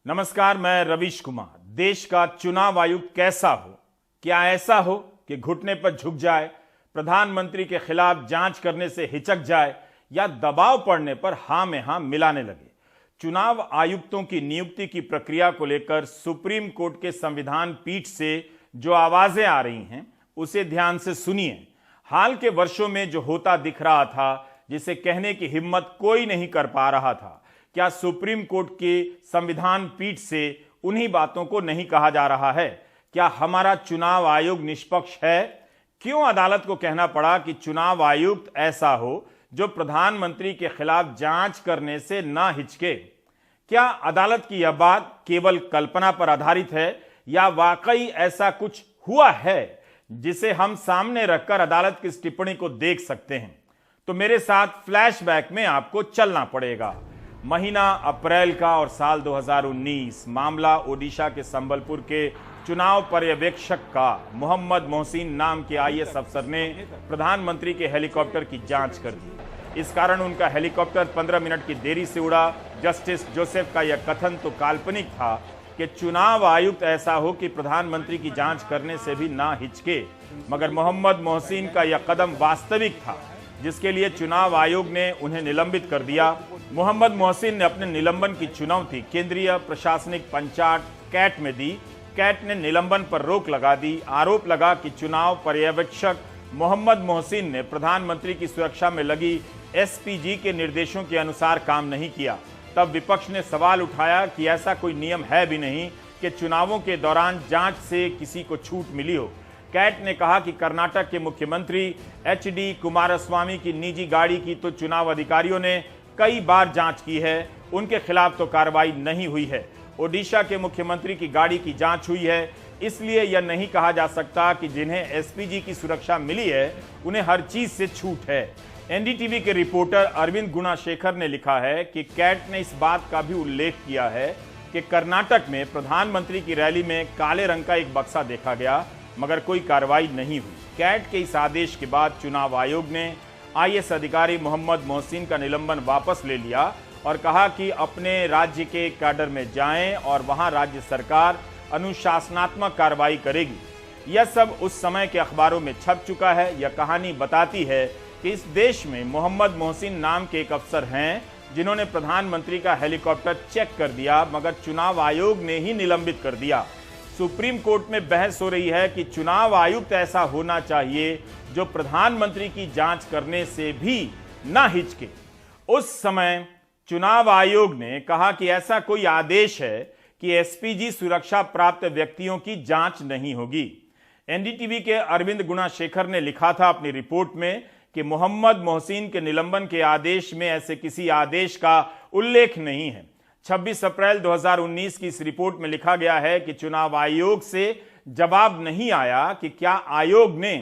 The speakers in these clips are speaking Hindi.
नमस्कार, मैं रवीश कुमार। देश का चुनाव आयुक्त कैसा हो? क्या ऐसा हो कि घुटने पर झुक जाए, प्रधानमंत्री के खिलाफ जांच करने से हिचक जाए या दबाव पड़ने पर हां में हां मिलाने लगे? चुनाव आयुक्तों की नियुक्ति की प्रक्रिया को लेकर सुप्रीम कोर्ट के संविधान पीठ से जो आवाजें आ रही हैं, उसे ध्यान से सुनिए। हाल के वर्षों में जो होता दिख रहा था, जिसे कहने की हिम्मत कोई नहीं कर पा रहा था, क्या सुप्रीम कोर्ट के संविधान पीठ से उन्हीं बातों को नहीं कहा जा रहा है? क्या हमारा चुनाव आयोग निष्पक्ष है? क्यों अदालत को कहना पड़ा कि चुनाव आयुक्त ऐसा हो जो प्रधानमंत्री के खिलाफ जांच करने से ना हिचके? क्या अदालत की यह बात केवल कल्पना पर आधारित है या वाकई ऐसा कुछ हुआ है जिसे हम सामने रखकर अदालत की इस टिप्पणी को देख सकते हैं? तो मेरे साथ फ्लैशबैक में आपको चलना पड़ेगा। महीना अप्रैल का और साल 2019, मामला ओडिशा के संबलपुर के चुनाव पर्यवेक्षक का मोहम्मद मोहसिन नाम के आईएएस अफसर ने प्रधानमंत्री के हेलीकॉप्टर की जांच कर दी। इस कारण उनका हेलीकॉप्टर 15 मिनट की देरी से उड़ा। जस्टिस जोसेफ का यह कथन तो काल्पनिक था कि चुनाव आयुक्त ऐसा हो कि प्रधानमंत्री की जांच करने से भी ना हिचके, मगर मोहम्मद मोहसिन का यह कदम वास्तविक था, जिसके लिए चुनाव आयोग ने उन्हें निलंबित कर दिया। मोहम्मद मोहसिन ने अपने निलंबन की चुनौती केंद्रीय प्रशासनिक पंचायत कैट में दी। कैट ने निलंबन पर रोक लगा दी। आरोप लगा कि चुनाव पर्यवेक्षक मोहम्मद मोहसिन ने प्रधानमंत्री की सुरक्षा में लगी एसपीजी के निर्देशों के अनुसार काम नहीं किया। तब विपक्ष ने सवाल उठाया कि ऐसा कोई नियम है भी नहीं कि चुनावों के दौरान जांच से किसी को छूट मिली हो। कैट ने कहा कि कर्नाटक के मुख्यमंत्री एचडी कुमारस्वामी की निजी गाड़ी की तो चुनाव अधिकारियों ने कई बार जांच की है, उनके खिलाफ तो कार्रवाई नहीं हुई है। ओडिशा के मुख्यमंत्री की गाड़ी की जांच हुई है, इसलिए यह नहीं कहा जा सकता कि जिन्हें एसपीजी की सुरक्षा मिली है उन्हें हर चीज से छूट है। एनडीटीवी के रिपोर्टर अरविंद गुणाशेखर ने लिखा है कि कैट ने इस बात का भी उल्लेख किया है कि कर्नाटक में प्रधानमंत्री की रैली में काले रंग का एक बक्सा देखा गया, मगर कोई कार्रवाई नहीं हुई। कैट के इस आदेश के बाद चुनाव आयोग ने आईएएस अधिकारी मोहम्मद मोहसिन का निलंबन वापस ले लिया और कहा कि अपने राज्य के कैडर में जाएं और वहां राज्य सरकार अनुशासनात्मक कार्रवाई करेगी। यह सब उस समय के अखबारों में छप चुका है। यह कहानी बताती है कि इस देश में मोहम्मद मोहसिन नाम के एक अफसर हैं जिन्होंने प्रधानमंत्री का हेलीकॉप्टर चेक कर दिया, मगर चुनाव आयोग ने ही निलंबित कर दिया। सुप्रीम कोर्ट में बहस हो रही है कि चुनाव आयुक्त ऐसा होना चाहिए जो प्रधानमंत्री की जांच करने से भी ना हिचके। उस समय चुनाव आयोग ने कहा कि ऐसा कोई आदेश है कि एसपीजी सुरक्षा प्राप्त व्यक्तियों की जांच नहीं होगी। एनडीटीवी के अरविंद गुणाशेखर ने लिखा था अपनी रिपोर्ट में कि मोहम्मद मोहसिन के निलंबन के आदेश में ऐसे किसी आदेश का उल्लेख नहीं है। 26 अप्रैल 2019 की इस रिपोर्ट में लिखा गया है कि चुनाव आयोग से जवाब नहीं आया कि क्या आयोग ने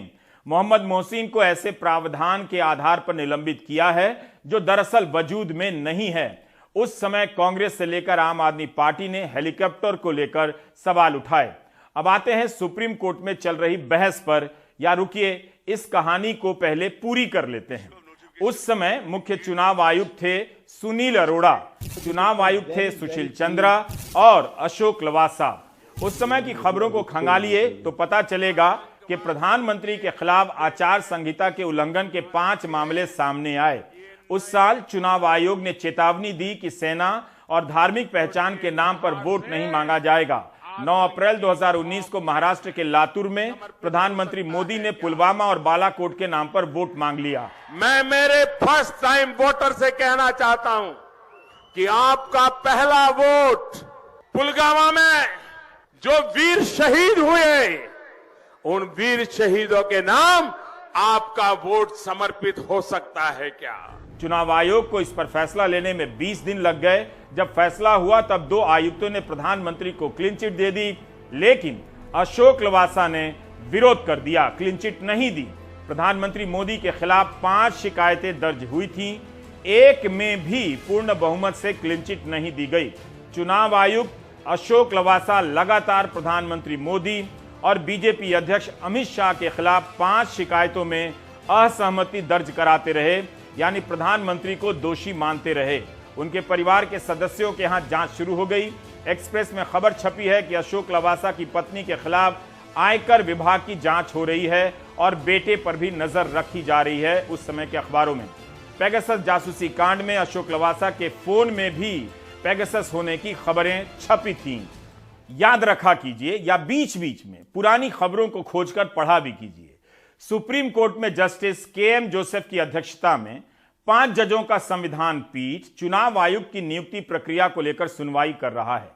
मोहम्मद मोहसिन को ऐसे प्रावधान के आधार पर निलंबित किया है जो दरअसल वजूद में नहीं है। उस समय कांग्रेस से लेकर आम आदमी पार्टी ने हेलीकॉप्टर को लेकर सवाल उठाए। अब आते हैं सुप्रीम कोर्ट में चल रही बहस पर, या रुकिए, इस कहानी को पहले पूरी कर लेते हैं। उस समय मुख्य चुनाव आयुक्त थे सुनील अरोड़ा, चुनाव आयुक्त थे सुशील चंद्रा और अशोक लवासा। उस समय की खबरों को खंगालिए तो पता चलेगा कि प्रधानमंत्री के खिलाफ आचार संहिता के उल्लंघन के 5 मामले सामने आए। उस साल चुनाव आयोग ने चेतावनी दी कि सेना और धार्मिक पहचान के नाम पर वोट नहीं मांगा जाएगा। 9 अप्रैल 2019 को महाराष्ट्र के लातूर में प्रधानमंत्री मोदी ने पुलवामा और बालाकोट के नाम पर वोट मांग लिया। मैं मेरे फर्स्ट टाइम वोटर से कहना चाहता हूं कि आपका पहला वोट पुलवामा में जो वीर शहीद हुए, उन वीर शहीदों के नाम आपका वोट समर्पित हो सकता है क्या? चुनाव आयोग को इस पर फैसला लेने में 20 दिन लग गए। जब फैसला हुआ तब 2 आयुक्तों ने प्रधानमंत्री को क्लीन चिट दे दी, लेकिन अशोक लवासा ने विरोध कर दिया, क्लीन चिट नहीं दी। प्रधानमंत्री मोदी के खिलाफ 5 शिकायतें दर्ज हुई थी, एक में भी पूर्ण बहुमत से क्लीन चिट नहीं दी गई। चुनाव आयुक्त अशोक लवासा लगातार प्रधानमंत्री मोदी और बीजेपी अध्यक्ष अमित शाह के खिलाफ 5 शिकायतों में असहमति दर्ज कराते रहे, यानी प्रधानमंत्री को दोषी मानते रहे। उनके परिवार के सदस्यों के यहां जांच शुरू हो गई। एक्सप्रेस में खबर छपी है कि अशोक लवासा की पत्नी के खिलाफ आयकर विभाग की जांच हो रही है और बेटे पर भी नजर रखी जा रही है। उस समय के अखबारों में पेगासस जासूसी कांड में अशोक लवासा के फोन में भी पेगासस होने की खबरें छपी थीं। याद रखा कीजिए या बीच बीच में पुरानी खबरों को खोजकर पढ़ा भी कीजिए। सुप्रीम कोर्ट में जस्टिस के.एम. जोसेफ की अध्यक्षता में 5 जजों का संविधान पीठ चुनाव आयुक्त की नियुक्ति प्रक्रिया को लेकर सुनवाई कर रहा है।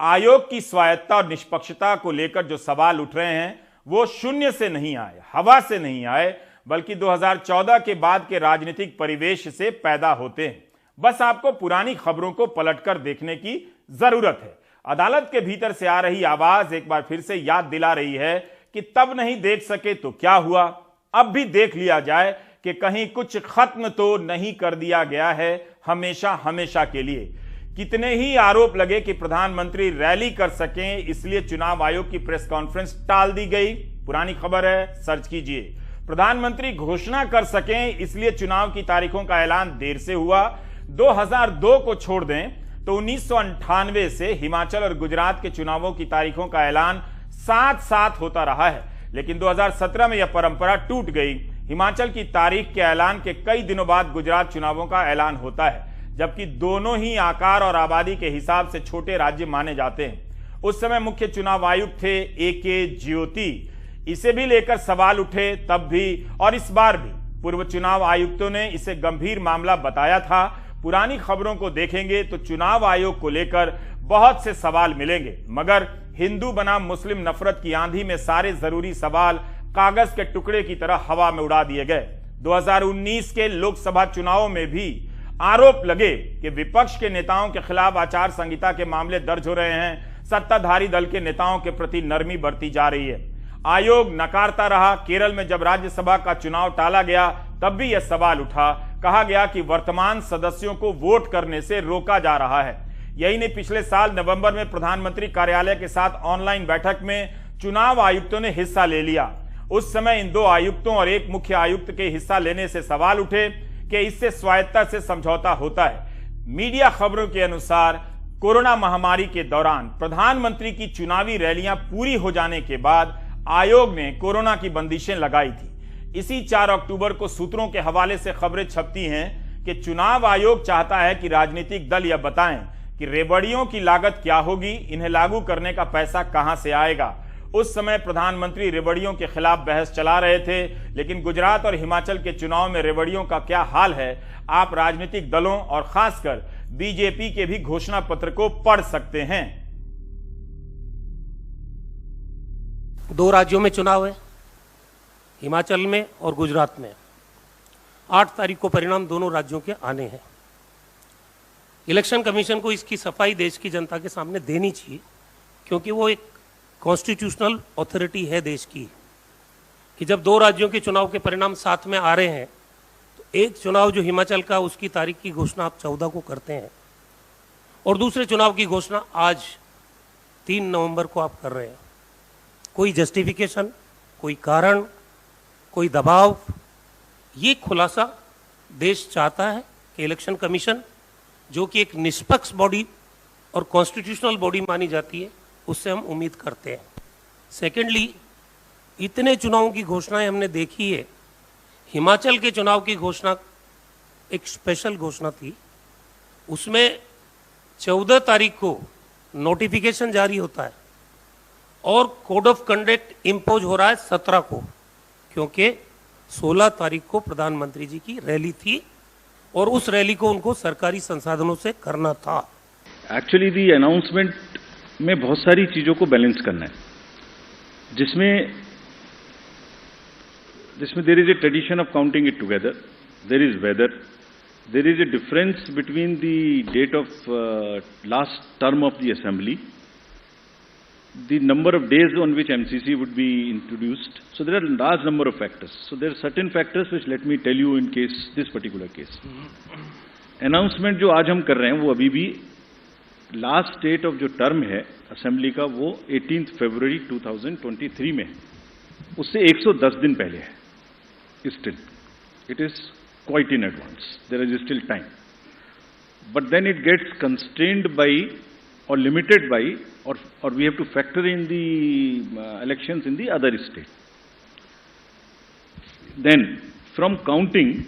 आयोग की स्वायत्तता और निष्पक्षता को लेकर जो सवाल उठ रहे हैं वो शून्य से नहीं आए, हवा से नहीं आए, बल्कि 2014 के बाद के राजनीतिक परिवेश से पैदा होते हैं। बस आपको पुरानी खबरों को पलटकर देखने की जरूरत है। अदालत के भीतर से आ रही आवाज एक बार फिर से याद दिला रही है कि तब नहीं देख सके तो क्या हुआ, अब भी देख लिया जाए कि कहीं कुछ खत्म तो नहीं कर दिया गया है हमेशा हमेशा के लिए। कितने ही आरोप लगे कि प्रधानमंत्री रैली कर सकें इसलिए चुनाव आयोग की प्रेस कॉन्फ्रेंस टाल दी गई, पुरानी खबर है, सर्च कीजिए। प्रधानमंत्री घोषणा कर सकें इसलिए चुनाव की तारीखों का ऐलान देर से हुआ। 2002 को छोड़ दें तो 1998 से हिमाचल और गुजरात के चुनावों की तारीखों का ऐलान साथ साथ होता रहा है, लेकिन 2017 में यह परंपरा टूट गई। हिमाचल की तारीख के ऐलान के कई दिनों बाद गुजरात चुनावों का ऐलान होता है, जबकि दोनों ही आकार और आबादी के हिसाब से छोटे राज्य माने जाते हैं। उस समय मुख्य चुनाव आयुक्त थे ए.के. ज्योति। इसे भी लेकर सवाल उठे तब भी और इस बार भी। पूर्व चुनाव आयुक्तों ने इसे गंभीर मामला बताया था। पुरानी खबरों को देखेंगे तो चुनाव आयोग को लेकर बहुत से सवाल मिलेंगे, मगर हिंदू बनाम मुस्लिम नफरत की आंधी में सारे जरूरी सवाल कागज के टुकड़े की तरह हवा में उड़ा दिए गए। 2019 के लोकसभा चुनावों में भी आरोप लगे कि विपक्ष के नेताओं के खिलाफ आचार संहिता के मामले दर्ज हो रहे हैं, सत्ताधारी दल के नेताओं के प्रति नरमी बरती जा रही है। आयोग नकारता रहा। केरल में जब राज्यसभा का चुनाव टाला गया तब भी यह सवाल उठा। कहा गया कि वर्तमान सदस्यों को वोट करने से रोका जा रहा है। यही नहीं, पिछले साल नवंबर में प्रधानमंत्री कार्यालय के साथ ऑनलाइन बैठक में चुनाव आयुक्तों ने हिस्सा ले लिया। उस समय इन 2 आयुक्तों और एक मुख्य आयुक्त के हिस्सा लेने से सवाल उठे कि इससे स्वायत्तता से समझौता होता है। मीडिया खबरों के अनुसार कोरोना महामारी के दौरान प्रधानमंत्री की चुनावी रैलियां पूरी हो जाने के बाद आयोग ने कोरोना की बंदिशें लगाई थी। इसी 4 अक्टूबर को सूत्रों के हवाले से खबरें छपती हैं कि चुनाव आयोग चाहता है कि राजनीतिक दल यह बताएं कि रेवड़ियों की लागत क्या होगी, इन्हें लागू करने का पैसा कहां से आएगा। उस समय प्रधानमंत्री रेवड़ियों के खिलाफ बहस चला रहे थे, लेकिन गुजरात और हिमाचल के चुनाव में रेवड़ियों का क्या हाल है आप राजनीतिक दलों और खासकर बीजेपी के भी घोषणा पत्र को पढ़ सकते हैं। 2 राज्यों में चुनाव है, हिमाचल में और गुजरात में। 8 तारीख को परिणाम दोनों राज्यों के आने हैं। इलेक्शन कमीशन को इसकी सफाई देश की जनता के सामने देनी चाहिए, क्योंकि वो एक कॉन्स्टिट्यूशनल अथॉरिटी है देश की, कि जब 2 राज्यों के चुनाव के परिणाम साथ में आ रहे हैं तो एक चुनाव जो हिमाचल का उसकी तारीख की घोषणा आप 14 को करते हैं और दूसरे चुनाव की घोषणा आज 3 नवंबर को आप कर रहे हैं। कोई जस्टिफिकेशन, कोई कारण, कोई दबाव, ये खुलासा देश चाहता है कि इलेक्शन कमीशन, जो कि एक निष्पक्ष बॉडी और कॉन्स्टिट्यूशनल बॉडी मानी जाती है, उससे हम उम्मीद करते हैं। सेकेंडली, इतने चुनावों की घोषणाएं हमने देखी है। हिमाचल के चुनाव की घोषणा एक स्पेशल घोषणा थी, उसमें 14 तारीख को नोटिफिकेशन जारी होता है और कोड ऑफ कंडक्ट इम्पोज हो रहा है 17 को, क्योंकि 16 तारीख को प्रधानमंत्री जी की रैली थी और उस रैली को उनको सरकारी संसाधनों से करना था। एक्चुअली दी अनाउंसमेंट में बहुत सारी चीजों को बैलेंस करना है, जिसमें there is a tradition of counting it together, there is weather, there is a difference between the date of last term of the assembly, the number of days on which MCC would be introduced. So there are a large number of factors. So there are certain factors which let me tell you in case, this particular case. Announcement जो आज हम कर रहे हैं वो अभी भी लास्ट डेट ऑफ जो टर्म है असेंबली का वो 18 फरवरी 2023 में है, उससे 110 दिन पहले है। Still, it is quite in advance. There is still time. But then it gets constrained by or limited by, or we have to factor in the elections in the other state. Then, from counting,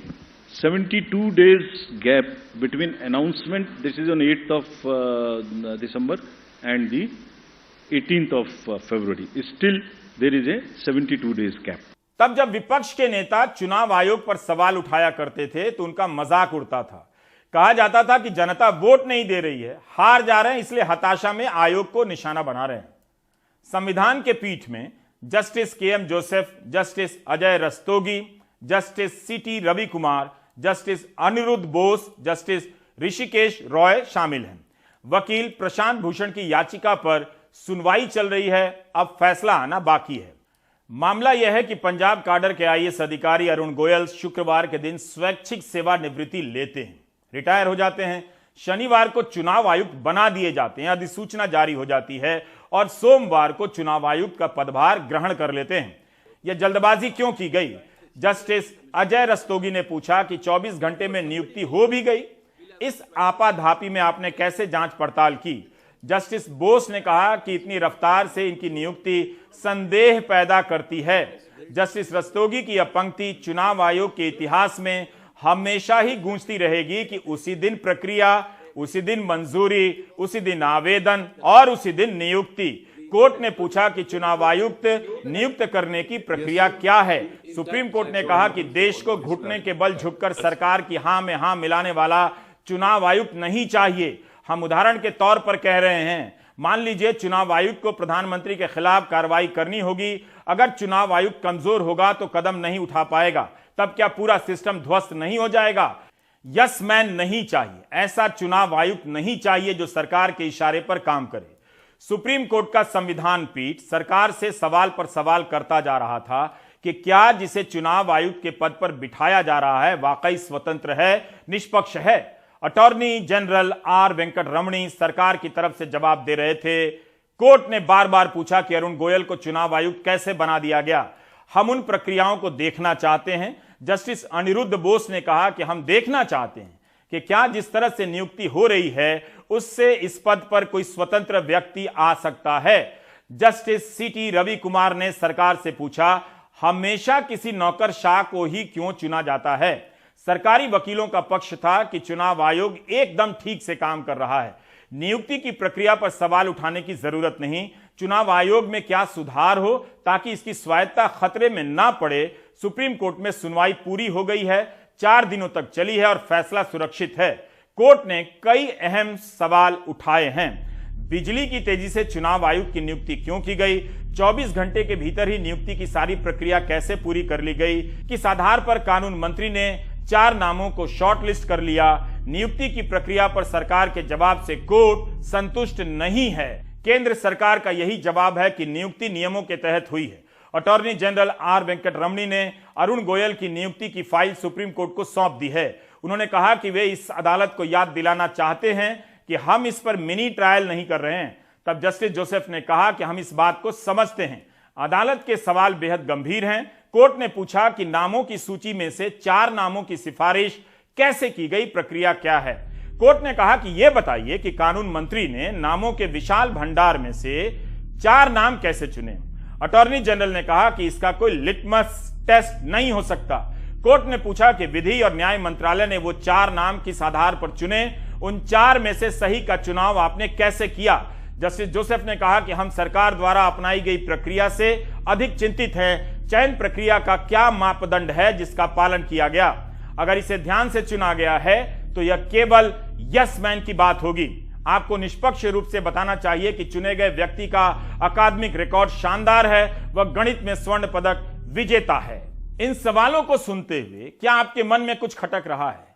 72 days gap between announcement, this is on 8th of December, and the 18th of February. Still, there is a 72 days gap. तब जब विपक्ष के नेता चुनाव आयोग पर सवाल उठाया करते थे तो उनका मजाक उड़ता था। कहा जाता था कि जनता वोट नहीं दे रही है, हार जा रहे हैं, इसलिए हताशा में आयोग को निशाना बना रहे हैं। संविधान के पीठ में justice K M. Joseph, justice Ajay Rastogi, justice C T. Ravi Kumar, justice Aniruddha Bose, justice Hrishikesh Roy शामिल हैं। वकील प्रशांत भूषण की याचिका पर सुनवाई चल रही है, अब फैसला आना बाकी है। मामला यह है कि पंजाब काडर के आईएएस अधिकारी अरुण गोयल शुक्रवार के दिन स्वैच्छिक सेवानिवृत्ति लेते हैं, रिटायर हो जाते हैं। शनिवार को चुनाव आयुक्त बना दिए जाते हैं, अधिसूचना जारी हो जाती है और सोमवार को चुनाव आयुक्त का पदभार ग्रहण कर लेते हैं। यह जल्दबाजी क्यों की गई? जस्टिस अजय रस्तोगी ने पूछा कि 24 घंटे में नियुक्ति हो भी गई, इस आपाधापी में आपने कैसे जांच पड़ताल की? जस्टिस बोस ने कहा कि इतनी रफ्तार से इनकी नियुक्ति संदेह पैदा करती है। जस्टिस रस्तोगी की यह पंक्ति चुनाव आयोग के इतिहास में हमेशा ही गूंजती रहेगी कि उसी दिन प्रक्रिया, उसी दिन मंजूरी, उसी दिन आवेदन और उसी दिन नियुक्ति। कोर्ट ने पूछा कि चुनाव आयुक्त नियुक्त करने की प्रक्रिया क्या है। सुप्रीम कोर्ट ने कहा कि देश को घुटने के बल झुककर सरकार की हां में हां मिलाने वाला चुनाव आयुक्त नहीं चाहिए। हम उदाहरण के तौर पर कह रहे हैं, मान लीजिए चुनाव आयुक्त को प्रधानमंत्री के खिलाफ कार्रवाई करनी होगी। अगर चुनाव आयुक्त कमजोर होगा तो कदम नहीं उठा पाएगा, तब क्या पूरा सिस्टम ध्वस्त नहीं हो जाएगा? यस मैन नहीं चाहिए, ऐसा चुनाव आयुक्त नहीं चाहिए जो सरकार के इशारे पर काम करे। सुप्रीम कोर्ट का संविधान पीठ सरकार से सवाल पर सवाल करता जा रहा था कि क्या जिसे चुनाव आयुक्त के पद पर बिठाया जा रहा है वाकई स्वतंत्र है, निष्पक्ष है। अटॉर्नी जनरल आर वेंकट रमणी सरकार की तरफ से जवाब दे रहे थे। कोर्ट ने बार बार पूछा कि अरुण गोयल को चुनाव आयुक्त कैसे बना दिया गया, हम उन प्रक्रियाओं को देखना चाहते हैं। जस्टिस अनिरुद्ध बोस ने कहा कि हम देखना चाहते हैं कि क्या जिस तरह से नियुक्ति हो रही है उससे इस पद पर कोई स्वतंत्र व्यक्ति आ सकता है। Justice C T. रवि कुमार ने सरकार से पूछा, हमेशा किसी नौकरशाह को ही क्यों चुना जाता है? सरकारी वकीलों का पक्ष था कि चुनाव आयोग एकदम ठीक से काम कर रहा है, नियुक्ति की प्रक्रिया पर सवाल उठाने की जरूरत नहीं। चुनाव आयोग में क्या सुधार हो ताकि इसकी स्वायत्तता खतरे में ना पड़े। सुप्रीम कोर्ट में सुनवाई पूरी हो गई है, 4 दिनों तक चली है और फैसला सुरक्षित है। कोर्ट ने कई अहम सवाल उठाए हैं। बिजली की तेजी से चुनाव आयुक्त की नियुक्ति क्यों की गई? 24 घंटे के भीतर ही नियुक्ति की सारी प्रक्रिया कैसे पूरी कर ली गई? किस आधार पर कानून मंत्री ने 4 नामों को शॉर्टलिस्ट कर लिया? नियुक्ति की प्रक्रिया पर सरकार के जवाब से कोर्ट संतुष्ट नहीं है। केंद्र सरकार का यही जवाब है कि नियुक्ति नियमों के तहत हुई है। अटॉर्नी जनरल आर वेंकट रमणी ने अरुण गोयल की नियुक्ति की फाइल सुप्रीम कोर्ट को सौंप दी है। उन्होंने कहा कि वे इस अदालत को याद दिलाना चाहते हैं कि हम इस पर मिनी ट्रायल नहीं कर रहे हैं। तब जस्टिस जोसेफ ने कहा कि हम इस बात को समझते हैं, अदालत के सवाल बेहद गंभीर हैं। कोर्ट ने पूछा कि नामों की सूची में से 4 नामों की सिफारिश कैसे की गई, प्रक्रिया क्या है? कोर्ट ने कहा कि यह बताइए कि कानून मंत्री ने नामों के विशाल भंडार में से 4 नाम कैसे चुने? अटॉर्नी जनरल ने कहा कि इसका कोई लिटमस टेस्ट नहीं हो सकता। कोर्ट ने पूछा कि विधि और न्याय मंत्रालय ने वो 4 नाम किस आधार पर चुने, उन 4 में से सही का चुनाव आपने कैसे किया? जस्टिस जोसेफ ने कहा कि हम सरकार द्वारा अपनाई गई प्रक्रिया से अधिक चिंतित हैं। चयन प्रक्रिया का क्या मापदंड है जिसका पालन किया गया? अगर इसे ध्यान से चुना गया है तो यह केवल यस मैन की बात होगी। आपको निष्पक्ष रूप से बताना चाहिए कि चुने गए व्यक्ति का अकादमिक रिकॉर्ड शानदार है, वह गणित में स्वर्ण पदक विजेता है। इन सवालों को सुनते हुए क्या आपके मन में कुछ खटक रहा है?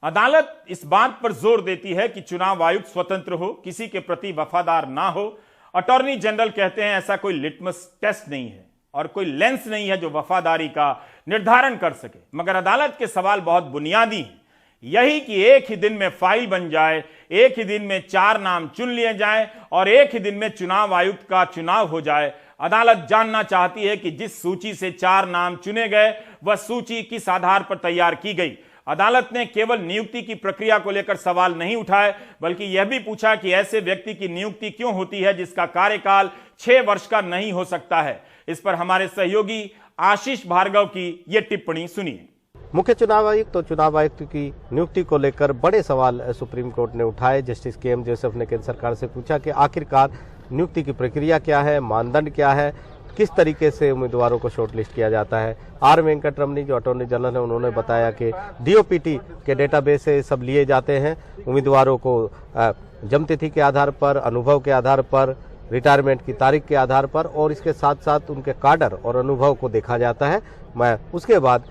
अदालत इस बात पर जोर देती है कि चुनाव आयुक्त स्वतंत्र हो, किसी के प्रति वफादार ना हो। अटॉर्नी जनरल कहते हैं ऐसा कोई लिटमस टेस्ट नहीं है और कोई लेंस नहीं है जो वफादारी का निर्धारण कर सके। मगर अदालत के सवाल बहुत बुनियादी हैं, यही कि एक ही दिन में फाइल बन जाए, एक ही दिन में 4 नाम चुन लिए जाएं और एक ही दिन में चुनाव आयुक्त का चुनाव हो जाए। अदालत जानना चाहती है कि जिस सूची से 4 नाम चुने गए वह सूची किस आधार पर तैयार की गई। अदालत ने केवल नियुक्ति की प्रक्रिया को लेकर सवाल नहीं उठाए, बल्कि यह भी पूछा कि ऐसे व्यक्ति की नियुक्ति क्यों होती है जिसका कार्यकाल 6 वर्ष का नहीं हो सकता है। इस पर हमारे सहयोगी आशीष भार्गव की यह टिप्पणी सुनिए। मुख्य चुनाव आयुक्त और चुनाव आयुक्त की नियुक्ति को लेकर बड़े सवाल सुप्रीम कोर्ट ने उठाए। Justice K M. जोसेफ ने केंद्र सरकार से पूछा कि आखिरकार नियुक्ति की प्रक्रिया क्या है, मानदंड क्या है, किस तरीके से उम्मीदवारों को शॉर्टलिस्ट किया जाता है। आर वेंकटरमणी जो अटॉर्नी जनरल है, उन्होंने बताया कि डीओपीटी के डेटाबेस से सब लिए जाते हैं। उम्मीदवारों को जन्मतिथि के आधार पर, अनुभव के आधार पर, रिटायरमेंट की तारीख के आधार पर और इसके साथ साथ उनके काडर और अनुभव को देखा जाता है। उसके बाद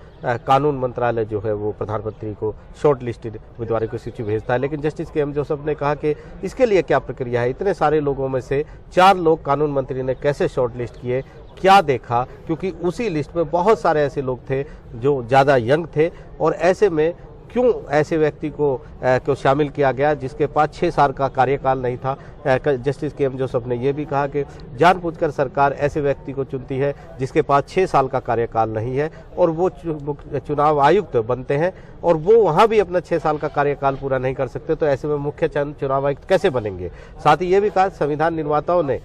कानून मंत्रालय जो है वो प्रधानमंत्री को शॉर्ट लिस्टेड उम्मीदवारों की सूची भेजता है। लेकिन जस्टिस के.एम. जोसेफ ने कहा कि इसके लिए क्या प्रक्रिया है, इतने सारे लोगों में से 4 लोग कानून मंत्री ने कैसे शॉर्ट लिस्ट किए, क्या देखा, क्योंकि उसी लिस्ट में बहुत सारे ऐसे लोग थे जो ज़्यादा यंग थे और ऐसे में क्यों ऐसे व्यक्ति को शामिल किया गया जिसके पास 6 साल का कार्यकाल नहीं था। Justice K M. जोसेफ ने यह भी कहा कि जानबूझकर सरकार ऐसे व्यक्ति को चुनती है जिसके पास 6 साल का कार्यकाल नहीं है और वो चुनाव आयुक्त बनते हैं और वो वहाँ भी अपना 6 साल का कार्यकाल पूरा नहीं कर सकते, तो ऐसे में मुख्य चुनाव आयुक्त कैसे बनेंगे। साथ ही ये भी कहा संविधान निर्माताओं ने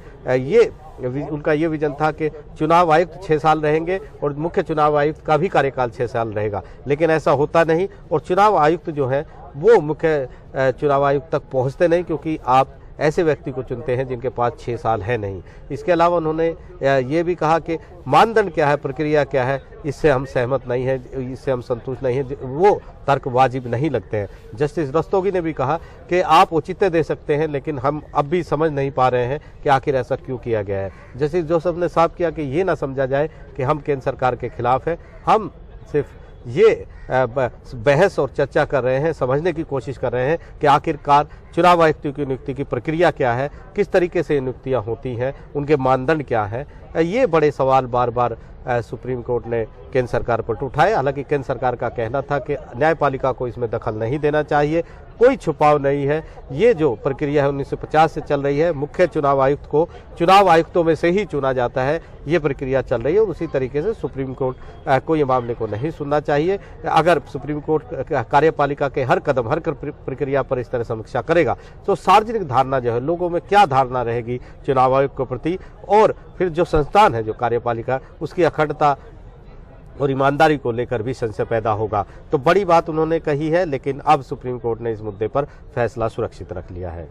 उनका ये विजन था कि चुनाव आयुक्त 6 साल रहेंगे और मुख्य चुनाव आयुक्त का भी कार्यकाल 6 साल रहेगा, लेकिन ऐसा होता नहीं और चुनाव आयुक्त जो है वो मुख्य चुनाव आयुक्त तक पहुंचते नहीं, क्योंकि आप ऐसे व्यक्ति को चुनते हैं जिनके पास 6 साल है नहीं। इसके अलावा उन्होंने ये भी कहा कि मानदंड क्या है, प्रक्रिया क्या है, इससे हम सहमत नहीं हैं, इससे हम संतुष्ट नहीं हैं, वो तर्क वाजिब नहीं लगते हैं। जस्टिस रस्तोगी ने भी कहा कि आप औचित्य दे सकते हैं, लेकिन हम अब भी समझ नहीं पा रहे हैं कि आखिर ऐसा क्यों किया गया है। जस्टिस जोसेफ ने साफ किया कि ये ना समझा जाए कि हम केंद्र सरकार के खिलाफ हैं, हम सिर्फ ये बहस और चर्चा कर रहे हैं, समझने की कोशिश कर रहे हैं कि आखिरकार चुनाव आयुक्तों की नियुक्ति की प्रक्रिया क्या है, किस तरीके से नियुक्तियां होती हैं, उनके मानदंड क्या है। ये बड़े सवाल बार बार सुप्रीम कोर्ट ने केंद्र सरकार पर उठाए। हालांकि केंद्र सरकार का कहना था कि न्यायपालिका को इसमें दखल नहीं देना चाहिए, कोई छुपाव नहीं है। ये जो प्रक्रिया है 1950 से चल रही है, मुख्य चुनाव आयुक्त को चुनाव आयुक्तों में से ही चुना जाता है, ये प्रक्रिया चल रही है और उसी तरीके से सुप्रीम कोर्ट को ये मामले को नहीं सुनना चाहिए। अगर सुप्रीम कोर्ट कार्यपालिका के हर कदम, हर प्रक्रिया पर इस तरह समीक्षा करेगा तो सार्वजनिक धारणा जो है, लोगों में क्या धारणा रहेगी चुनाव आयोग के प्रति, और फिर जो संस्थान है जो कार्यपालिका, उसकी अखंडता और ईमानदारी को लेकर भी संशय पैदा होगा। तो बड़ी बात उन्होंने कही है, लेकिन अब सुप्रीम कोर्ट ने इस मुद्दे पर फैसला सुरक्षित रख लिया है।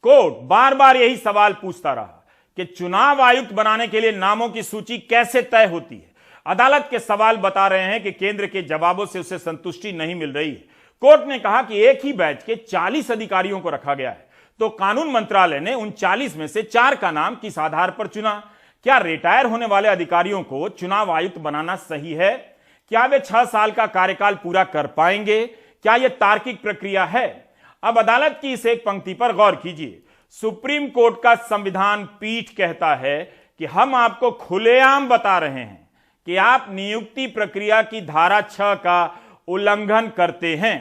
कोर्ट बार बार यही सवाल पूछता रहा कि चुनाव आयुक्त बनाने के लिए नामों की सूची कैसे तय होती है। अदालत के सवाल बता रहे हैं कि केंद्र के जवाबों से उसे संतुष्टि नहीं मिल रही है। कोर्ट ने कहा कि एक ही बैच के 40 अधिकारियों को रखा गया है, तो कानून मंत्रालय ने उन 40 में से 4 का नाम किस आधार पर चुना। क्या रिटायर होने वाले अधिकारियों को चुनाव आयुक्त बनाना सही है? क्या वे 6 साल का कार्यकाल पूरा कर पाएंगे? क्या यह तार्किक प्रक्रिया है? अब अदालत की इस एक पंक्ति पर गौर कीजिए। सुप्रीम कोर्ट का संविधान पीठ कहता है कि हम आपको खुलेआम बता रहे हैं कि आप नियुक्ति प्रक्रिया की धारा 6 का उल्लंघन करते हैं।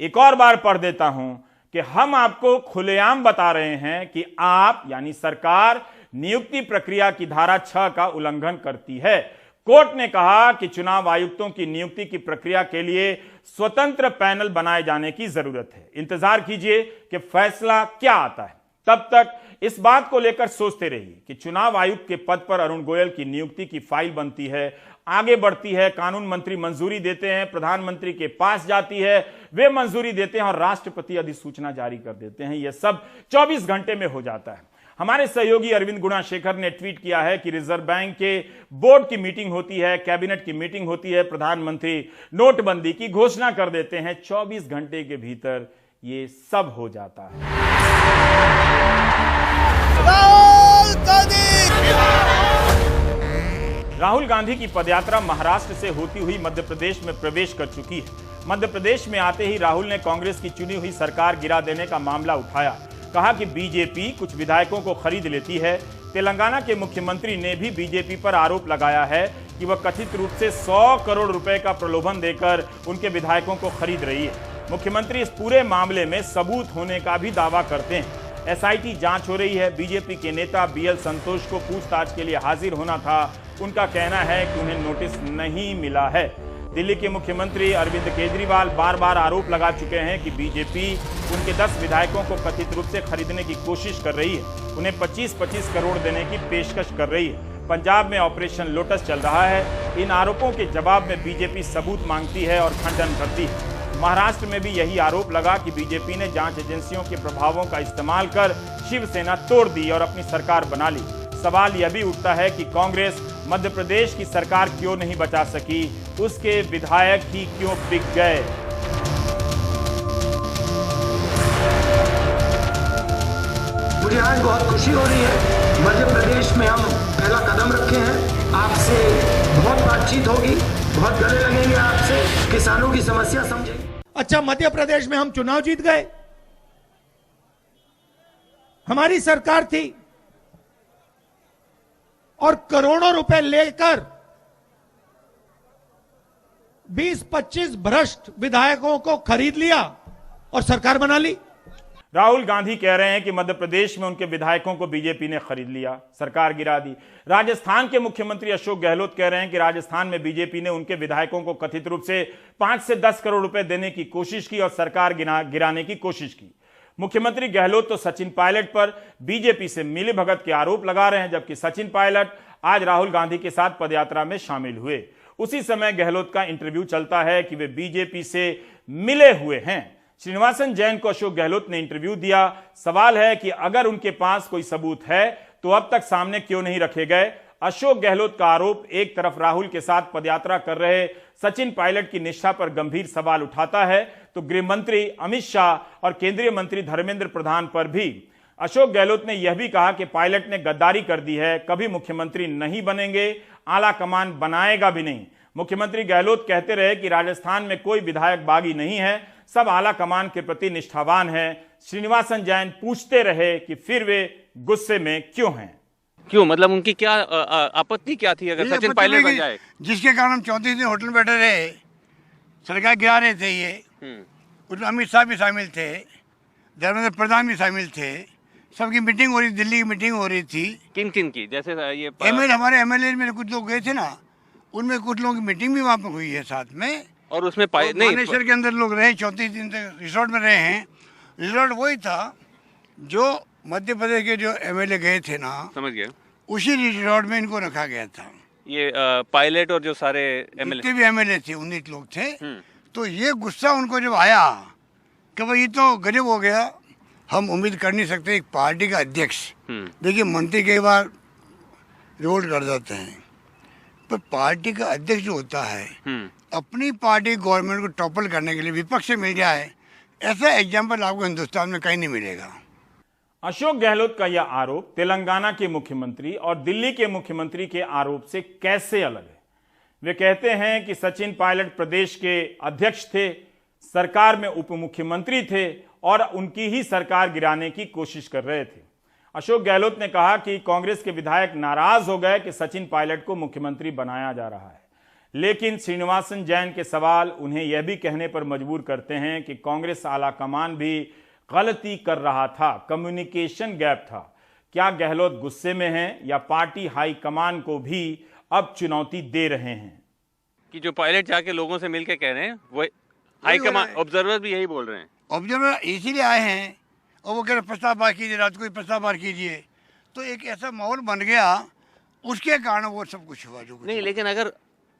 एक और बार पढ़ देता हूं कि हम आपको खुलेआम बता रहे हैं कि आप यानी सरकार नियुक्ति प्रक्रिया की धारा 6 का उल्लंघन करती है। कोर्ट ने कहा कि चुनाव आयुक्तों की नियुक्ति की प्रक्रिया के लिए स्वतंत्र पैनल बनाए जाने की जरूरत है। इंतजार कीजिए कि फैसला क्या आता है। तब तक इस बात को लेकर सोचते रहिए कि चुनाव आयुक्त के पद पर अरुण गोयल की नियुक्ति की फाइल बनती है, आगे बढ़ती है, कानून मंत्री मंजूरी देते हैं, प्रधानमंत्री के पास जाती है, वे मंजूरी देते हैं और राष्ट्रपति अधिसूचना जारी कर देते हैं। यह सब 24 घंटे में हो जाता है। हमारे सहयोगी अरविंद गुणाशेखर ने ट्वीट किया है कि रिजर्व बैंक के बोर्ड की मीटिंग होती है, कैबिनेट की मीटिंग होती है, प्रधानमंत्री नोटबंदी की घोषणा कर देते हैं, 24 घंटे के भीतर ये सब हो जाता है। राहुल गांधी की पदयात्रा महाराष्ट्र से होती हुई मध्य प्रदेश में प्रवेश कर चुकी है। मध्य प्रदेश में आते ही राहुल ने कांग्रेस की चुनी हुई सरकार गिरा देने का मामला उठाया। कहा कि बीजेपी कुछ विधायकों को खरीद लेती है। तेलंगाना के मुख्यमंत्री ने भी बीजेपी पर आरोप लगाया है कि वह कथित रूप से 100 करोड़ रुपए का प्रलोभन देकर उनके विधायकों को खरीद रही है। मुख्यमंत्री इस पूरे मामले में सबूत होने का भी दावा करते हैं। एसआईटी जांच हो रही है। बीजेपी के नेता बीएल संतोष को पूछताछ के लिए हाजिर होना था। उनका कहना है कि उन्हें नोटिस नहीं मिला है। दिल्ली के मुख्यमंत्री अरविंद केजरीवाल बार बार आरोप लगा चुके हैं कि बीजेपी उनके 10 विधायकों को कथित रूप से खरीदने की कोशिश कर रही है, उन्हें 25-25 करोड़ देने की पेशकश कर रही है। पंजाब में ऑपरेशन लोटस चल रहा है। इन आरोपों के जवाब में बीजेपी सबूत मांगती है और खंडन करती है। महाराष्ट्र में भी यही आरोप लगा कि बीजेपी ने जांच एजेंसियों के प्रभावों का इस्तेमाल कर शिवसेना तोड़ दी और अपनी सरकार बना ली। सवाल यह भी उठता है कि कांग्रेस मध्य प्रदेश की सरकार क्यों नहीं बचा सकी, उसके विधायक ही क्यों बिक गए। मुझे आज बहुत खुशी हो रही है, मध्य प्रदेश में हम पहला कदम रखे हैं। आपसे बहुत बातचीत होगी, बहुत गले लगेंगे आपसे, किसानों की समस्या समझेंगे। अच्छा, मध्य प्रदेश में हम चुनाव जीत गए, हमारी सरकार थी और करोड़ों रुपए लेकर 20-25 भ्रष्ट विधायकों को खरीद लिया और सरकार बना ली। राहुल गांधी कह रहे हैं कि मध्य प्रदेश में उनके विधायकों को बीजेपी ने खरीद लिया, सरकार गिरा दी। राजस्थान के मुख्यमंत्री अशोक गहलोत कह रहे हैं कि राजस्थान में बीजेपी ने उनके विधायकों को कथित रूप से 5 से 10 करोड़ रुपए देने की कोशिश की और सरकार गिराने की कोशिश की। मुख्यमंत्री गहलोत तो सचिन पायलट पर बीजेपी से मिलीभगत के आरोप लगा रहे हैं, जबकि सचिन पायलट आज राहुल गांधी के साथ पदयात्रा में शामिल हुए। उसी समय गहलोत का इंटरव्यू चलता है कि वे बीजेपी से मिले हुए हैं। श्रीनिवासन जैन को अशोक गहलोत ने इंटरव्यू दिया। सवाल है कि अगर उनके पास कोई सबूत है तो अब तक सामने क्यों नहीं रखे गए। अशोक गहलोत का आरोप एक तरफ राहुल के साथ पदयात्रा कर रहे सचिन पायलट की निष्ठा पर गंभीर सवाल उठाता है, तो गृह मंत्री अमित शाह और केंद्रीय मंत्री धर्मेंद्र प्रधान पर भी। अशोक गहलोत ने यह भी कहा कि पायलट ने गद्दारी कर दी है, कभी मुख्यमंत्री नहीं बनेंगे, आला कमान बनाएगा भी नहीं। मुख्यमंत्री गहलोत कहते रहे कि राजस्थान में कोई विधायक बागी नहीं है, सब आला कमान के प्रति निष्ठावान हैं। श्रीनिवासन जैन पूछते रहे कि फिर वे गुस्से में क्यों हैं। क्यों, मतलब उनकी क्या आपत्ति क्या थी अगर सचिन पायलट बन जाए? जिसके कारण हम 34 दिन होटल में बैठे रहे, सरकार गिरा रहे थे ये, उसमें अमित शाह भी शामिल थे, धर्मेंद्र प्रधान भी शामिल थे, सबकी मीटिंग हो रही, दिल्ली की मीटिंग हो रही थी। किन किन की? जैसे ये हमारे एमएलए में कुछ लोग गए थे ना, उनमें कुछ लोगों की मीटिंग भी वहाँ पर हुई है साथ में। और उसमें भुवनेश्वर के अंदर लोग रहे, 34 दिन तक रिसोर्ट में रहे हैं। रिसोर्ट वही था जो मध्य प्रदेश के जो एमएलए गए थे ना, समझ गए, उसी रिसोर्ट में इनको रखा गया था। ये पायलट और जो सारे जितने भी एमएलए थे 19 लोग थे। तो ये गुस्सा उनको जब आया कि भाई ये तो गजब हो गया, हम उम्मीद कर नहीं सकते। एक पार्टी का अध्यक्ष, देखिए मंत्री कई बार रिवोल्ट कर जाते हैं, पर पार्टी का अध्यक्ष जो होता है अपनी पार्टी गवर्नमेंट को टॉपल करने के लिए विपक्ष से मिल जाए, ऐसा एग्जाम्पल आपको हिंदुस्तान में कहीं नहीं मिलेगा। अशोक गहलोत का यह आरोप तेलंगाना के मुख्यमंत्री और दिल्ली के मुख्यमंत्री के आरोप से कैसे अलग है? वे कहते हैं कि सचिन पायलट प्रदेश के अध्यक्ष थे, सरकार में उप मुख्यमंत्री थे और उनकी ही सरकार गिराने की कोशिश कर रहे थे। अशोक गहलोत ने कहा कि कांग्रेस के विधायक नाराज हो गए कि सचिन पायलट को मुख्यमंत्री बनाया जा रहा है, लेकिन श्रीनिवासन जैन के सवाल उन्हें यह भी कहने पर मजबूर करते हैं कि कांग्रेस आलाकमान भी गलती कर रहा था, कम्युनिकेशन गैप था। क्या गहलोत गुस्से में हैं या पार्टी हाईकमान को भी अब चुनौती दे रहे हैं? कि जो पायलट जाके लोगों से मिलकर कह रहे हैं वो हाईकमान, ऑब्जर्वर भी यही बोल रहे हैं। ऑब्जर्वर इसीलिए आए हैं और वो कह रहे प्रस्ताव पार कीजिए, रात को प्रस्ताव पार कीजिए। तो एक ऐसा माहौल बन गया, उसके कारण वो सब कुछ हुआ जो कुछ नहीं। लेकिन अगर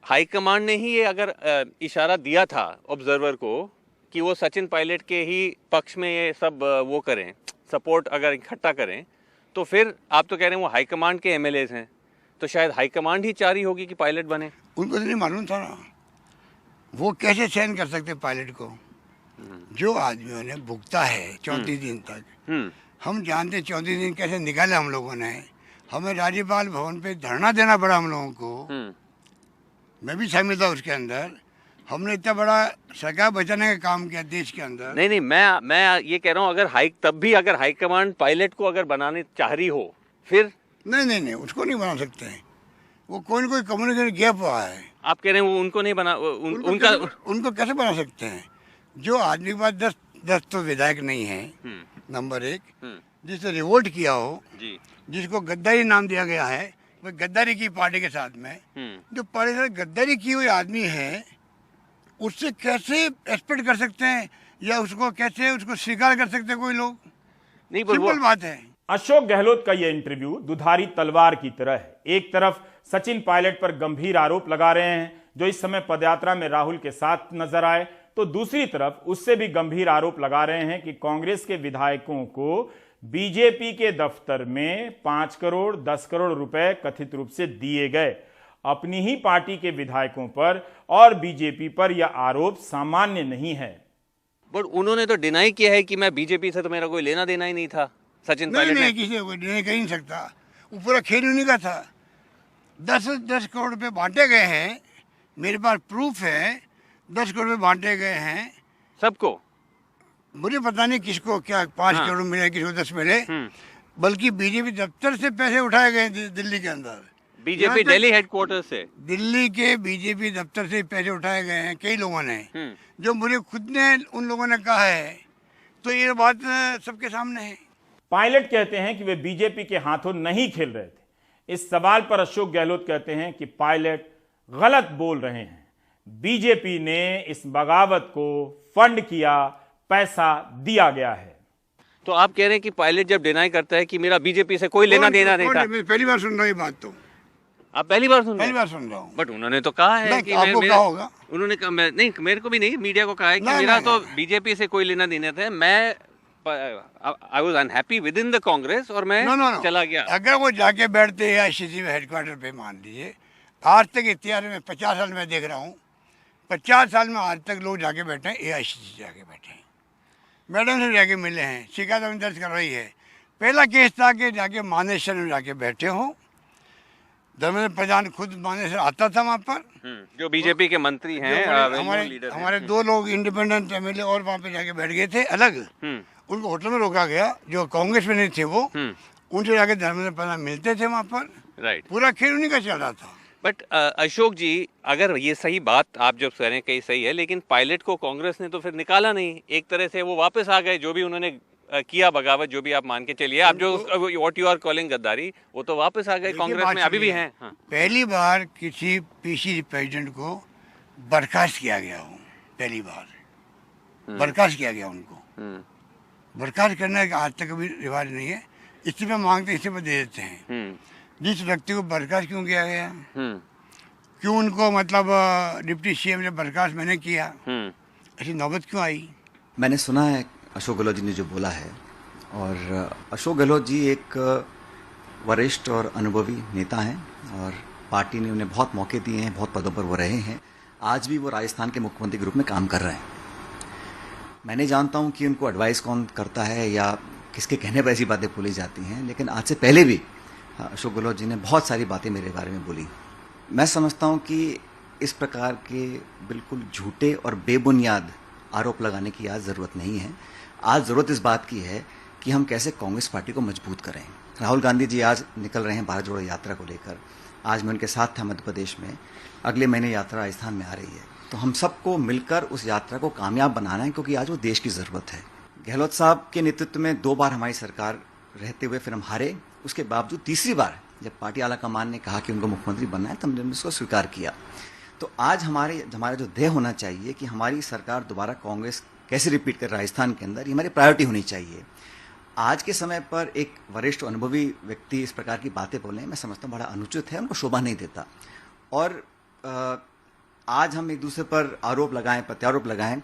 हाईकमान ने ही ये अगर इशारा दिया था ऑब्जर्वर को कि वो सचिन पायलट के ही पक्ष में ये सब वो करें, सपोर्ट अगर इकट्ठा करें, तो फिर आप तो कह रहे हैं वो हाईकमांड के एमएलएज हैं, तो शायद हाईकमांड ही चाह रही होगी कि पायलट बने। उनको तो नहीं मालूम था ना, वो कैसे चयन कर सकते पायलट को। जो आदमियों ने भुगता है 34 दिन तक, हम जानते 34 दिन कैसे निकाले हम लोगों ने। हमें राज्यपाल भवन पे धरना देना पड़ा हम लोगों को, मैं भी शामिल था उसके अंदर। हमने इतना बड़ा सरकार बचाने का काम किया देश के अंदर। नहीं, मैं ये कह रहा हूँ अगर हाईकमांड पायलट को अगर बनाने चाह रही हो फिर नहीं उसको नहीं बना सकते हैं। वो कोई न कोई कम्युनिकेशन गैप हुआ है। आप कह रहे हैं वो उनको नहीं बना, उनको कैसे बना सकते हैं? जो आदमी के पास 10 तो विधायक नहीं है, नंबर 1, जिसने रिवोल्ट किया हो, जिसको गद्दारी नाम दिया गया है, वो गद्दारी की पार्टी के साथ में, जो पार्टी से गद्दारी की हुई आदमी है, उससे कैसे एक्सपेक्ट कर सकते हैं या उसको कैसे उसको स्वीकार कर सकते हैं कोई लोग? नहीं, पर सिंपल बात है। अशोक गहलोत का यह इंटरव्यू दुधारी तलवार की तरह है। एक तरफ सचिन पायलट पर गंभीर आरोप लगा रहे हैं, जो इस समय पदयात्रा में राहुल के साथ नजर आए, तो दूसरी तरफ उससे भी गंभीर आरोप लगा रहे हैं कि कांग्रेस के विधायकों को बीजेपी के दफ्तर में 5 करोड़ 10 करोड़ रुपए कथित रूप से दिए गए। अपनी ही पार्टी के विधायकों पर और बीजेपी पर यह आरोप सामान्य नहीं है। बट उन्होंने तो डिनाई किया है कि मैं बीजेपी से तो मेरा कोई लेना देना ही नहीं था। सचिन पायलट नहीं, किसी को डिनाई कर ही नहीं सकता। वो पूरा खेल उन्हीं का था। 10 करोड़ रुपए बांटे गए हैं, मेरे पास प्रूफ है। 10 करोड़ रुपए बांटे गए हैं सबको। मुझे पता नहीं किसको क्या 5 करोड़ मिले, किसको 10 मिले, बल्कि बीजेपी दफ्तर से पैसे उठाए गए दिल्ली के अंदर। बीजेपी दिल्ली हेडक्वार्टर से, दिल्ली के बीजेपी दफ्तर से पैसे उठाए गए हैं कई लोगों ने, जो मुझे खुद ने उन लोगों ने कहा है। तो ये बात सबके सामने है। पायलट कहते हैं कि वे बीजेपी के हाथों नहीं खेल रहे थे। इस सवाल पर अशोक गहलोत कहते हैं कि पायलट गलत बोल रहे हैं। बीजेपी ने इस बगावत को फंड किया, पैसा दिया गया है। तो आप कह रहे हैं कि पायलट जब डिनाई करता है कि मेरा बीजेपी से कोई लेना देना नहीं था। पहली बार सुन रहा हूँ ये बात। तो आप पहली बार सुन रहा हूँ। बट उन्होंने तो कहा है कि आपको कहा होगा। उन्होंने कहा, नहीं मेरे को भी नहीं, मीडिया को कहा है कि मेरा तो बीजेपी से कोई लेना देना था। मैं I was unhappy with in the Congress और मैं चला गया। अगर वो जाके बैठते हैं आईसीसी में हेडक्वार्टर पे, मान लीजिए, आज तक इतिहास में 50 साल में देख रहा हूँ, 50 साल में आज तक लोग जाके बैठे हैं, एआईसीसी जाके बैठे हैं, मैडम से जाके मिले हैं, शिकायत दर्ज कर रही है। पहला केस था कि जाके मानेसर में जाके बैठे हो। धर्मेंद्र प्रधान खुद मानेसर आता था वहाँ पर, जो बीजेपी के मंत्री हैं, हमारे 2 लोग इंडिपेंडेंट एमएलए और वहाँ पे जाके बैठ गए थे अलग। उनको होटल में रोका गया, जो कांग्रेस में नहीं थे वो, उनसे जाके धर्मेंद्र प्रधान मिलते थे वहाँ पर। राइट, पूरा खेल उन्हीं का चल रहा था। बट अशोक जी, अगर ये सही बात आप जब कह रहे हैं कहीं सही है, लेकिन पायलट को कांग्रेस ने तो फिर निकाला नहीं। एक तरह से वो वापस आ गए, जो भी उन्होंने किया बगावत, जो भी आप मान के चलिए, आप जो व्हाट यू आर कॉलिंग गद्दारी, वो तो वापस आ गए कांग्रेस में, अभी भी हैं। हाँ। पहली बार किसी पीसीसी प्रेसिडेंट को बर्खास्त किया गया हो, पहली बार बर्खास्त किया गया उनको। बर्खास्त करने का आज तक कभी रिवाज नहीं है। इस्तीफा मांगते इस्तीफा दे देते हैं। जिस व्यक्ति को बर्खास्त क्यों किया गया, क्यों उनको मतलब डिप्टी सीएम ने बर्खास्त मैंने किया, ऐसी नौबत क्यों आई? मैंने सुना है अशोक गहलोत जी ने जो बोला है, और अशोक गहलोत जी एक वरिष्ठ और अनुभवी नेता हैं और पार्टी ने उन्हें बहुत मौके दिए हैं, बहुत पदों पर वो रहे हैं। आज भी वो राजस्थान के मुख्यमंत्री के रूप में काम कर रहे हैं। मैंने जानता हूं कि उनको एडवाइस कौन करता है या किसके कहने पर ऐसी बातें बोली जाती हैं, लेकिन आज से पहले भी अशोक गहलोत जी ने बहुत सारी बातें मेरे बारे में बोली। मैं समझता हूं कि इस प्रकार के बिल्कुल झूठे और बेबुनियाद आरोप लगाने की आज ज़रूरत नहीं है। आज ज़रूरत इस बात की है कि हम कैसे कांग्रेस पार्टी को मजबूत करें। राहुल गांधी जी आज निकल रहे हैं भारत जोड़ो यात्रा को लेकर। आज मैं उनके साथ था मध्य प्रदेश में, अगले महीने यात्रा राजस्थान में आ रही है। तो हम सबको मिलकर उस यात्रा को कामयाब बनाना है, क्योंकि आज वो देश की ज़रूरत है। गहलोत साहब के नेतृत्व में 2 बार हमारी सरकार रहते हुए फिर हम हारे। उसके बावजूद तीसरी बार जब पार्टी आला कमान ने कहा कि उनको मुख्यमंत्री बनना है, तो हमने उसको स्वीकार किया। तो आज हमारा जो ध्येय होना चाहिए कि हमारी सरकार दोबारा कांग्रेस कैसे रिपीट कर राजस्थान के अंदर, ये हमारी प्रायोरिटी होनी चाहिए। आज के समय पर एक वरिष्ठ अनुभवी व्यक्ति इस प्रकार की बातें बोलें, मैं समझता हूँ बड़ा अनुचित है, उनको शोभा नहीं देता। और आज हम एक दूसरे पर आरोप लगाएं, प्रत्यारोप लगाएं,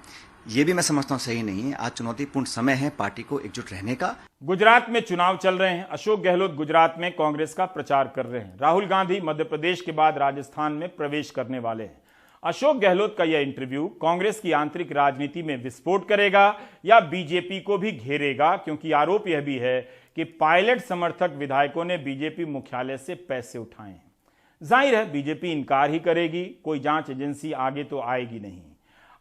ये भी मैं समझता हूँ सही नहीं है। आज चुनौतीपूर्ण समय है पार्टी को एकजुट रहने का। गुजरात में चुनाव चल रहे हैं। अशोक गहलोत गुजरात में कांग्रेस का प्रचार कर रहे हैं। राहुल गांधी मध्य प्रदेश के बाद राजस्थान में प्रवेश करने वाले हैं। अशोक गहलोत का यह इंटरव्यू कांग्रेस की आंतरिक राजनीति में विस्फोट करेगा या बीजेपी को भी घेरेगा, क्योंकि आरोप यह भी है कि पायलट समर्थक विधायकों ने बीजेपी मुख्यालय से पैसे उठाए हैं। जाहिर है बीजेपी इनकार ही करेगी, कोई जांच एजेंसी आगे तो आएगी नहीं।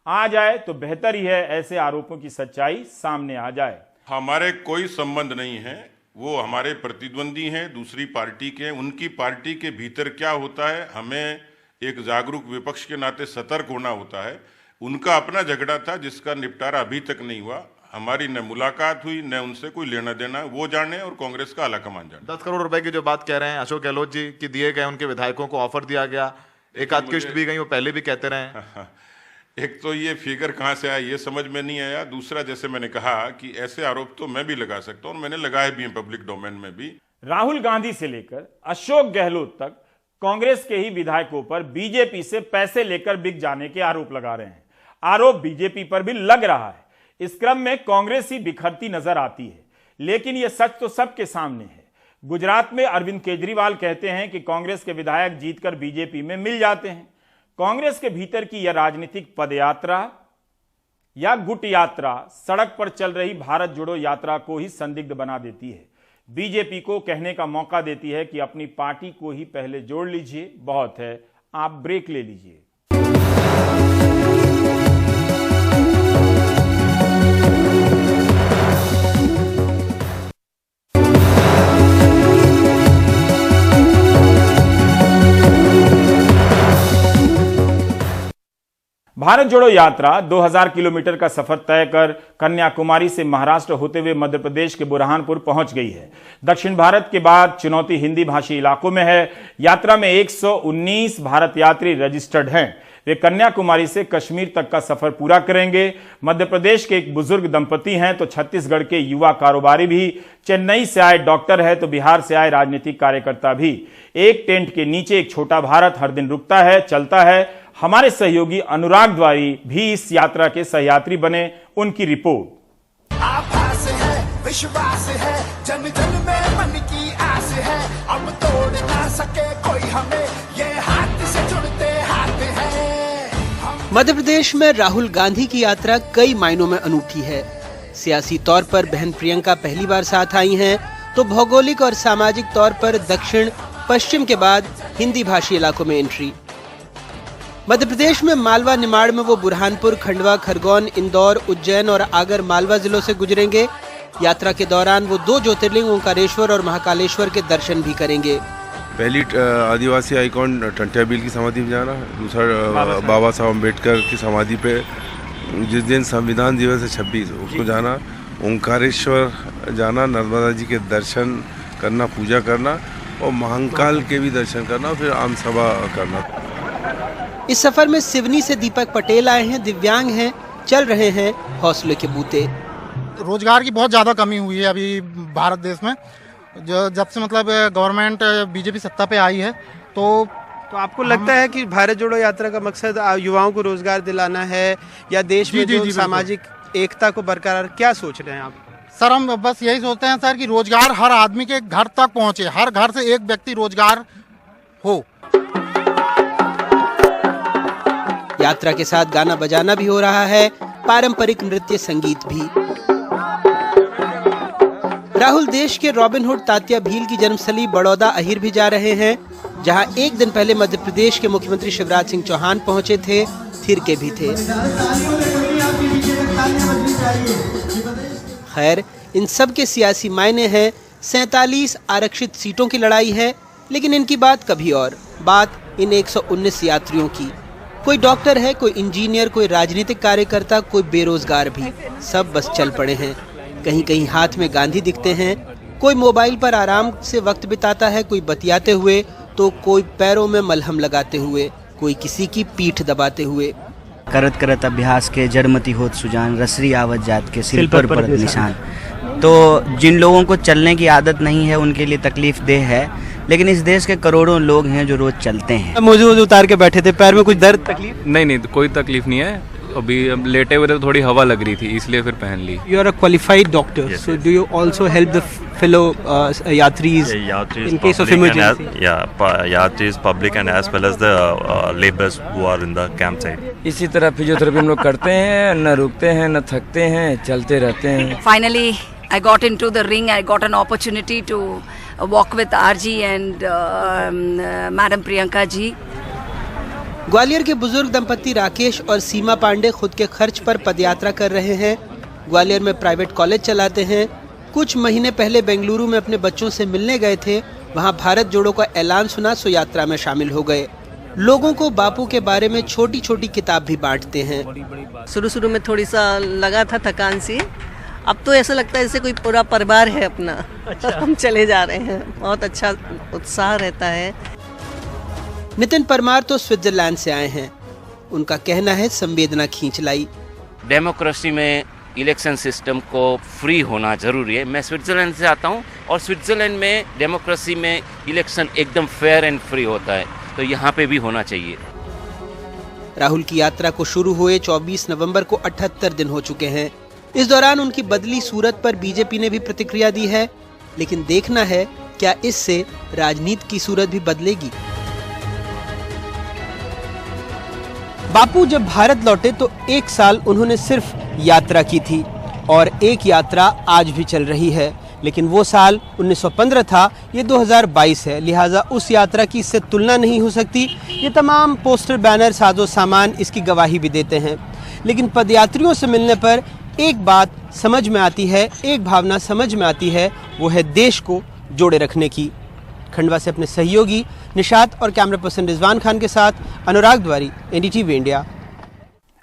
आ जाए तो बेहतर ही है, ऐसे आरोपों की सच्चाई सामने आ जाए। हमारे कोई संबंध नहीं है, वो हमारे प्रतिद्वंदी हैं, दूसरी पार्टी के। उनकी पार्टी के भीतर क्या होता है, हमें एक जागरूक विपक्ष के नाते सतर्क होना होता है। उनका अपना झगड़ा था जिसका निपटारा अभी तक नहीं हुआ। हमारी न मुलाकात हुई, न उनसे कोई लेना देना, वो जाने और कांग्रेस का आलाकमान जाने। 10 करोड़ रुपए की जो बात कह रहे हैं अशोक गहलोत जी की दिए गए, उनके विधायकों को ऑफर दिया गया, एक आध किस्त भी गई, वो पहले भी कहते रहे। एक तो ये फिगर कहाँ से आया ये समझ में नहीं आया, दूसरा जैसे मैंने कहा कि ऐसे आरोप तो मैं भी लगा सकता हूँ और मैंने लगाए भी हैं पब्लिक डोमेन में भी। राहुल गांधी से लेकर अशोक गहलोत तक कांग्रेस के ही विधायकों पर बीजेपी से पैसे लेकर बिक जाने के आरोप लगा रहे हैं। आरोप बीजेपी पर भी लग रहा है। इस क्रम में कांग्रेस ही बिखरती नजर आती है, लेकिन यह सच तो सबके सामने है। गुजरात में अरविंद केजरीवाल कहते हैं कि कांग्रेस के विधायक जीतकर बीजेपी में मिल जाते हैं। कांग्रेस के भीतर की यह राजनीतिक पदयात्रा या गुट यात्रा सड़क पर चल रही भारत जोड़ो यात्रा को ही संदिग्ध बना देती है। बीजेपी को कहने का मौका देती है कि अपनी पार्टी को ही पहले जोड़ लीजिए, बहुत है, आप ब्रेक ले लीजिए। भारत जोड़ो यात्रा 2000 किलोमीटर का सफर तय कर कन्याकुमारी से महाराष्ट्र होते हुए मध्य प्रदेश के बुरहानपुर पहुंच गई है। दक्षिण भारत के बाद चुनौती हिंदी भाषी इलाकों में है। यात्रा में 119 भारत यात्री रजिस्टर्ड हैं। वे कन्याकुमारी से कश्मीर तक का सफर पूरा करेंगे। मध्य प्रदेश के एक बुजुर्ग दंपति हैं तो छत्तीसगढ़ के युवा कारोबारी भी, चेन्नई से आए डॉक्टर है तो बिहार से आए राजनीतिक कार्यकर्ता भी। एक टेंट के नीचे एक छोटा भारत हर दिन रुकता है, चलता है। हमारे सहयोगी अनुराग द्वारी भी इस यात्रा के सहयात्री बने। उनकी रिपोर्ट। आभास है, विश्वास है, जन जन में मन की आस है, अब तोड़ ना सके कोई हमें, ये हाथ से जुड़ते हाथ है। मध्य प्रदेश में राहुल गांधी की यात्रा कई मायनों में अनूठी है। सियासी तौर पर बहन प्रियंका पहली बार साथ आई हैं, तो भौगोलिक और सामाजिक तौर पर दक्षिण पश्चिम के बाद हिंदी भाषी इलाकों में एंट्री। मध्य प्रदेश में मालवा निमाड़ में वो बुरहानपुर, खंडवा, खरगोन, इंदौर, उज्जैन और आगर मालवा जिलों से गुजरेंगे। यात्रा के दौरान वो 2 ज्योतिर्लिंग ओंकारेश्वर और महाकालेश्वर के दर्शन भी करेंगे। पहली आदिवासी आइकॉन टंट्या बील की समाधि पे जाना, दूसरा बाबा साहब अम्बेडकर की समाधि पे जिस दिन संविधान दिवस है 26 उसको जाना, ओंकारेश्वर जाना, नर्मदा जी के दर्शन करना, पूजा करना और महाकाल के भी दर्शन करना, फिर आम सभा करना। इस सफर में सिवनी से दीपक पटेल आए हैं, दिव्यांग हैं, चल रहे हैं हौसले के बूते। रोजगार की बहुत ज़्यादा कमी हुई है अभी भारत देश में, जो जब से मतलब गवर्नमेंट बीजेपी सत्ता पे आई है। तो आपको लगता है कि भारत जोड़ो यात्रा का मकसद युवाओं को रोजगार दिलाना है या देश में जो सामाजिक एकता को बरकरार, क्या सोच रहे हैं आप? सर हम बस यही सोचते हैं सर कि रोजगार हर आदमी के घर तक पहुँचे, हर घर से एक व्यक्ति रोजगार हो। यात्रा के साथ गाना बजाना भी हो रहा है, पारंपरिक नृत्य संगीत भी। राहुल देश के रॉबिन हुड तात्या भील की जन्मस्थली बड़ौदा अहिर भी जा रहे हैं, जहां एक दिन पहले मध्य प्रदेश के मुख्यमंत्री शिवराज सिंह चौहान पहुंचे थे, थिरके भी थे। खैर, इन सब के सियासी मायने हैं। 47 आरक्षित सीटों की लड़ाई है, लेकिन इनकी बात कभी और। बात इन 119 यात्रियों की। कोई डॉक्टर है, कोई इंजीनियर, कोई राजनीतिक कार्यकर्ता, कोई बेरोजगार भी, सब बस चल पड़े हैं। कहीं कहीं हाथ में गांधी दिखते हैं, कोई मोबाइल पर आराम से वक्त बिताता है, कोई बतियाते हुए, तो कोई पैरों में मलहम लगाते हुए, कोई किसी की पीठ दबाते हुए। करत करत अभ्यास के जड़मती होत सुजान, रसरी आवत जात के सिर पर पड़त निशान। तो जिन लोगों को चलने की आदत नहीं है उनके लिए तकलीफ देह है, लेकिन इस देश के करोड़ों लोग हैं जो रोज चलते हैं। मोजू उतार के बैठे थे, पैर में कुछ दर्द, तकलीफ? नहीं, कोई तकलीफ नहीं है। अभी लेटे हुए थे तो थोड़ी हवा लग रही थी, इसलिए फिर पहन ली। You are a qualified doctor, so do you also help the fellow yatris in case of emergency? Yatris, public and as well as the laborers who are in the campsite. इसी तरह फिजियोथेरेपी हम लोग करते हैं, न रुकते हैं, न थकते हैं, चलते रहते हैं। Finally, I got into the ring. I got an opportunity to walk with RG and Madam Priyanka ji. Gwalior के बुजुर्ग दंपति राकेश और सीमा पांडे खुद के खर्च पर पदयात्रा कर रहे हैं। ग्वालियर में प्राइवेट कॉलेज चलाते हैं। कुछ महीने पहले बेंगलुरु में अपने बच्चों से मिलने गए थे, वहां भारत जोड़ो का ऐलान सुना, सो यात्रा में शामिल हो गए। लोगों को बापू के बारे में छोटी छोटी किताब भी बांटते हैं। शुरू में थोड़ी सा लगा था थकान सी, अब तो ऐसा लगता है जैसे कोई पूरा परिवार है अपना। अच्छा। हम चले जा रहे हैं, बहुत अच्छा उत्साह रहता है। नितिन परमार तो स्विट्जरलैंड से आए हैं। उनका कहना है संवेदना खींच लाई। डेमोक्रेसी में इलेक्शन सिस्टम को फ्री होना जरूरी है। मैं स्विट्जरलैंड से आता हूं और स्विट्जरलैंड में डेमोक्रेसी में इलेक्शन एकदम फेयर एंड फ्री होता है, तो यहाँ पे भी होना चाहिए। राहुल की यात्रा को शुरू हुए 24 नवंबर को 78 दिन हो चुके हैं। इस दौरान उनकी बदली सूरत पर बीजेपी ने भी प्रतिक्रिया दी है, लेकिन देखना है क्या इससे राजनीति की सूरत भी बदलेगी। बापू जब भारत लौटे तो 1 साल उन्होंने सिर्फ यात्रा की थी और एक यात्रा आज भी चल रही है, लेकिन वो साल 1915 था, ये 2022 है, लिहाजा उस यात्रा की इससे तुलना नहीं हो सकती। ये तमाम पोस्टर, बैनर, साजो सामान इसकी गवाही भी देते हैं। लेकिन पदयात्रियों से मिलने पर एक बात समझ में आती है, एक भावना समझ में आती है, वो है देश को जोड़े रखने की। खंडवा से अपने सहयोगी निशात और कैमरा पर्सन रिजवान खान के साथ अनुराग द्वारी, एनडीटीवी इंडिया।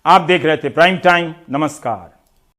आप देख रहे थे प्राइम टाइम। नमस्कार।